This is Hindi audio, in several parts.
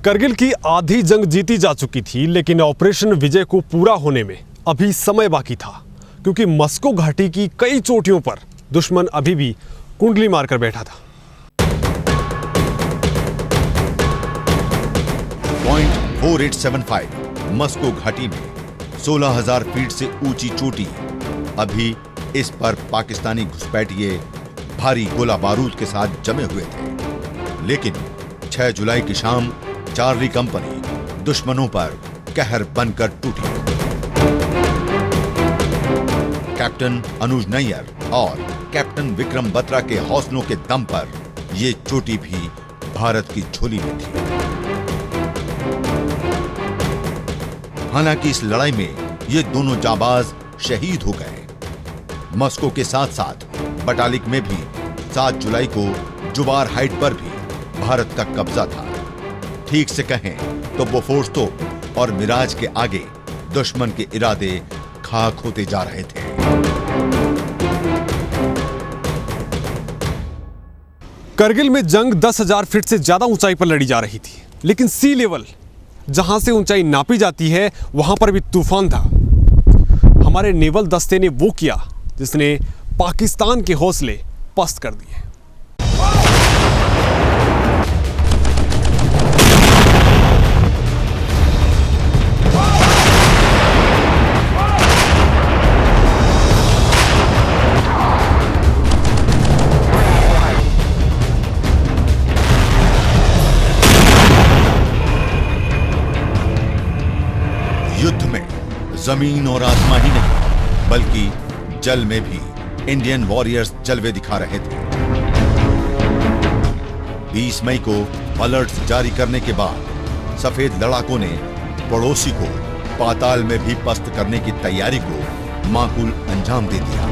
करगिल की आधी जंग जीती जा चुकी थी, लेकिन ऑपरेशन विजय को पूरा होने में अभी समय बाकी था, क्योंकि मस्को घाटी की कई चोटियों पर दुश्मन अभी भी कुंडली मारकर बैठा था। पॉइंट 4875 मस्को घाटी में 16,000 फीट से ऊंची चोटी। अभी इस पर पाकिस्तानी घुसपैठिए भारी गोला बारूद के साथ जमे हुए थे, लेकिन 6 जुलाई की शाम चार्ली कंपनी दुश्मनों पर कहर बनकर टूटी। कैप्टन अनुज नैयर और कैप्टन विक्रम बत्रा के हौसलों के दम पर यह चोटी भी भारत की झोली में थी। हालांकि इस लड़ाई में ये दोनों जाबाज शहीद हो गए। मस्को के साथ साथ बटालिक में भी 7 जुलाई को जुबार हाइट पर भी भारत का कब्जा था। ठीक से कहें तो बोफोर्स तोप और मिराज के आगे दुश्मन के इरादे खाक होते जा रहे थे। करगिल में जंग 10,000 फीट से ज्यादा ऊंचाई पर लड़ी जा रही थी, लेकिन सी लेवल जहां से ऊंचाई नापी जाती है वहां पर भी तूफान था। हमारे नेवल दस्ते ने वो किया जिसने पाकिस्तान के हौसले पस्त कर दिए। युद्ध में जमीन और आसमां ही नहीं, बल्कि जल में भी इंडियन वॉरियर्स जलवे दिखा रहे थे। 20 मई को अलर्ट्स जारी करने के बाद सफेद लड़ाकों ने पड़ोसी को पाताल में भी पस्त करने की तैयारी को माकूल अंजाम दे दिया।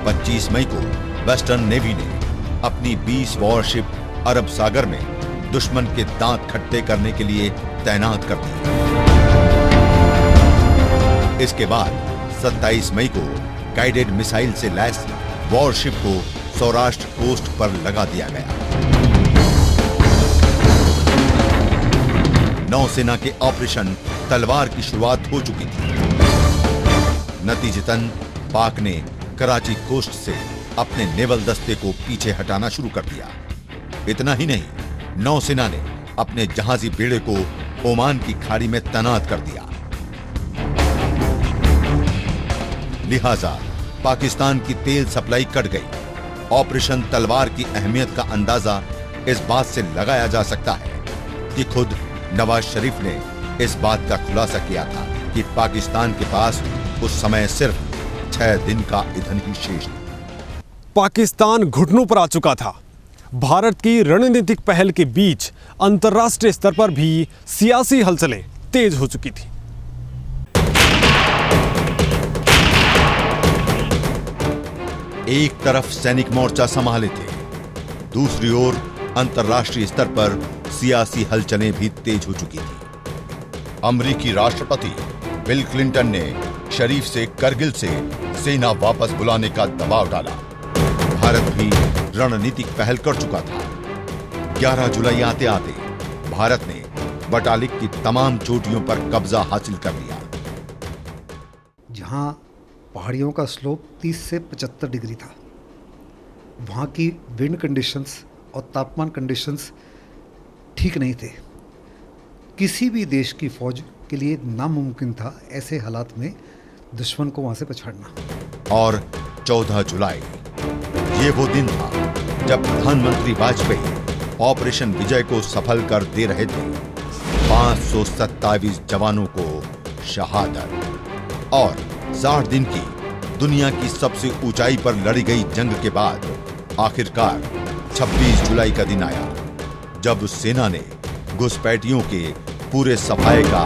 25 मई को वेस्टर्न नेवी ने अपनी 20 वॉरशिप अरब सागर में दुश्मन के दांत खट्टे करने के लिए तैनात कर दी। इसके बाद 27 मई को गाइडेड मिसाइल से लैस वॉरशिप को सौराष्ट्र कोस्ट पर लगा दिया गया। नौसेना के ऑपरेशन तलवार की शुरुआत हो चुकी थी। नतीजतन पाक ने कराची कोस्ट से अपने नेवल दस्ते को पीछे हटाना शुरू कर दिया। इतना ही नहीं, नौसेना ने अपने जहाजी बेड़े को ओमान की खाड़ी में तैनात कर दिया। लिहाजा पाकिस्तान की तेल सप्लाई कट गई। ऑपरेशन तलवार की अहमियत का अंदाजा इस बात से लगाया जा सकता है कि खुद नवाज शरीफ ने इस बात का खुलासा किया था कि पाकिस्तान के पास उस समय सिर्फ 6 दिन का ईंधन ही शेष था। पाकिस्तान घुटनों पर आ चुका था। भारत की रणनीतिक पहल के बीच अंतर्राष्ट्रीय स्तर पर भी सियासी हलचलें तेज हो चुकी थी। एक तरफ सैनिक मोर्चा संभाले थे, दूसरी ओर अंतर्राष्ट्रीय स्तर पर सियासी हलचलें भी तेज हो चुकी थी। अमेरिकी राष्ट्रपति बिल क्लिंटन ने शरीफ से करगिल से सेना वापस बुलाने का दबाव डाला। भारत भी रणनीतिक पहल कर चुका था। 11 जुलाई आते आते भारत ने बटालिक की तमाम चोटियों पर कब्जा हासिल कर लिया। जहां पहाड़ियों का स्लोप 30 से 75 डिग्री था, वहाँ की विंड कंडीशंस और तापमान कंडीशंस ठीक नहीं थे। किसी भी देश की फौज के लिए नामुमकिन था ऐसे हालात में दुश्मन को वहाँ से पछाड़ना। और 14 जुलाई ये वो दिन था जब प्रधानमंत्री वाजपेयी ऑपरेशन विजय को सफल कर दे रहे थे। 527 जवानों को शहादत। और 60 दिन की दुनिया की सबसे ऊंचाई पर लड़ी गई जंग के बाद आखिरकार 26 जुलाई का दिन आया, जब सेना ने घुसपैठियों के पूरे सफाये का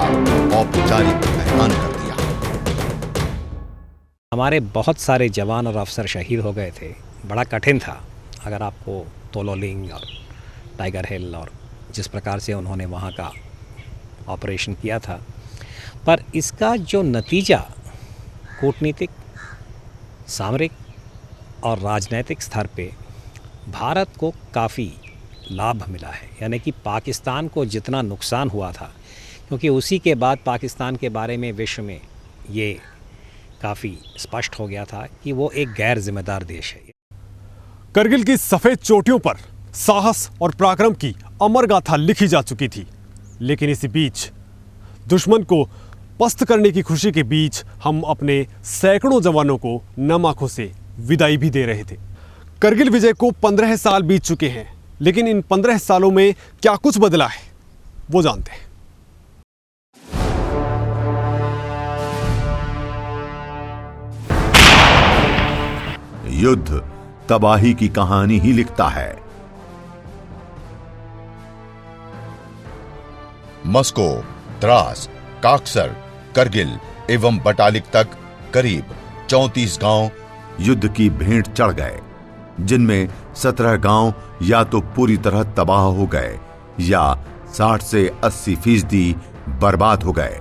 औपचारिक ऐलान कर दिया। हमारे बहुत सारे जवान और अफसर शहीद हो गए थे। बड़ा कठिन था। अगर आपको तोलोलिंग और टाइगर हिल और जिस प्रकार से उन्होंने वहाँ का ऑपरेशन किया था, पर इसका जो नतीजा कूटनीतिक, सामरिक और राजनैतिक स्तर पे भारत को काफ़ी लाभ मिला है, यानी कि पाकिस्तान को जितना नुकसान हुआ था, क्योंकि उसी के बाद पाकिस्तान के बारे में विश्व में ये काफ़ी स्पष्ट हो गया था कि वो एक गैर जिम्मेदार देश है। करगिल की सफ़ेद चोटियों पर साहस और पराक्रम की अमर गाथा लिखी जा चुकी थी, लेकिन इसी बीच दुश्मन को पस्त करने की खुशी के बीच हम अपने सैकड़ों जवानों को नम आंखों से विदाई भी दे रहे थे। करगिल विजय को 15 साल बीत चुके हैं, लेकिन इन 15 सालों में क्या कुछ बदला है वो जानते हैं। युद्ध तबाही की कहानी ही लिखता है। मस्को, द्रास, काक्सर, करगिल एवं बटालिक तक करीब 34 गांव युद्ध की भेंट चढ़ गए, जिनमें 17 गांव या तो पूरी तरह तबाह हो गए या 60 से 80% बर्बाद हो गए।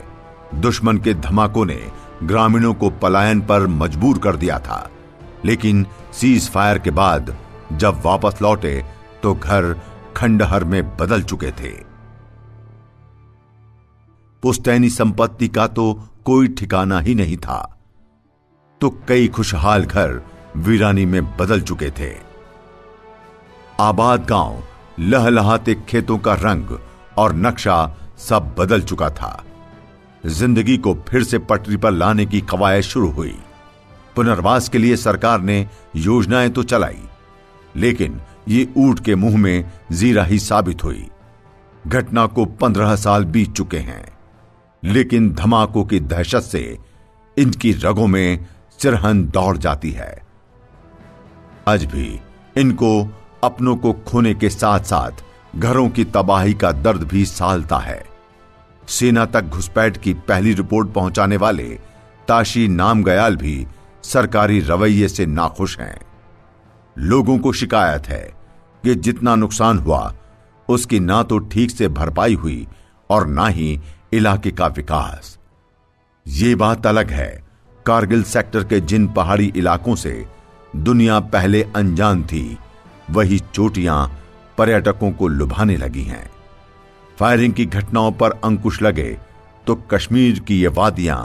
दुश्मन के धमाकों ने ग्रामीणों को पलायन पर मजबूर कर दिया था, लेकिन सीज फायर के बाद जब वापस लौटे तो घर खंडहर में बदल चुके थे। पुश्तैनी संपत्ति का तो कोई ठिकाना ही नहीं था, तो कई खुशहाल घर वीरानी में बदल चुके थे। आबाद गांव, लहलहाते खेतों का रंग और नक्शा सब बदल चुका था। जिंदगी को फिर से पटरी पर लाने की कवायद शुरू हुई। पुनर्वास के लिए सरकार ने योजनाएं तो चलाई, लेकिन ये ऊंट के मुंह में जीरा ही साबित हुई। घटना को 15 साल बीत चुके हैं, लेकिन धमाकों की दहशत से इनकी रगों में चिरहन दौड़ जाती है। आज भी इनको अपनों को खोने के साथ साथ घरों की तबाही का दर्द भी सालता है। सेना तक घुसपैठ की पहली रिपोर्ट पहुंचाने वाले ताशी नामग्याल भी सरकारी रवैये से नाखुश हैं। लोगों को शिकायत है कि जितना नुकसान हुआ उसकी ना तो ठीक से भरपाई हुई और ना ही इलाके का विकास। ये बात अलग है, कारगिल सेक्टर के जिन पहाड़ी इलाकों से दुनिया पहले अनजान थी, वही चोटियां पर्यटकों को लुभाने लगी हैं। फायरिंग की घटनाओं पर अंकुश लगे तो कश्मीर की ये वादियां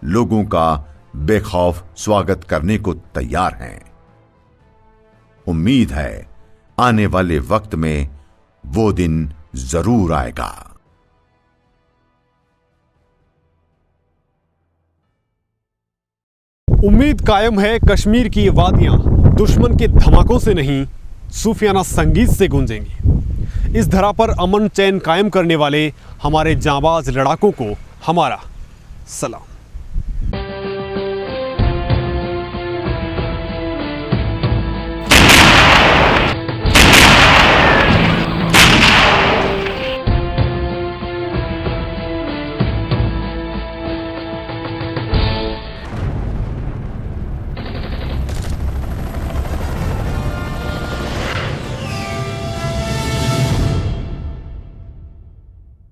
लोगों का बेखौफ स्वागत करने को तैयार हैं। उम्मीद है आने वाले वक्त में वो दिन जरूर आएगा। उम्मीद कायम है कश्मीर की ये वादियां दुश्मन के धमाकों से नहीं, सूफियाना संगीत से गूंजेंगी। इस धरा पर अमन चैन कायम करने वाले हमारे जांबाज लड़ाकों को हमारा सलाम।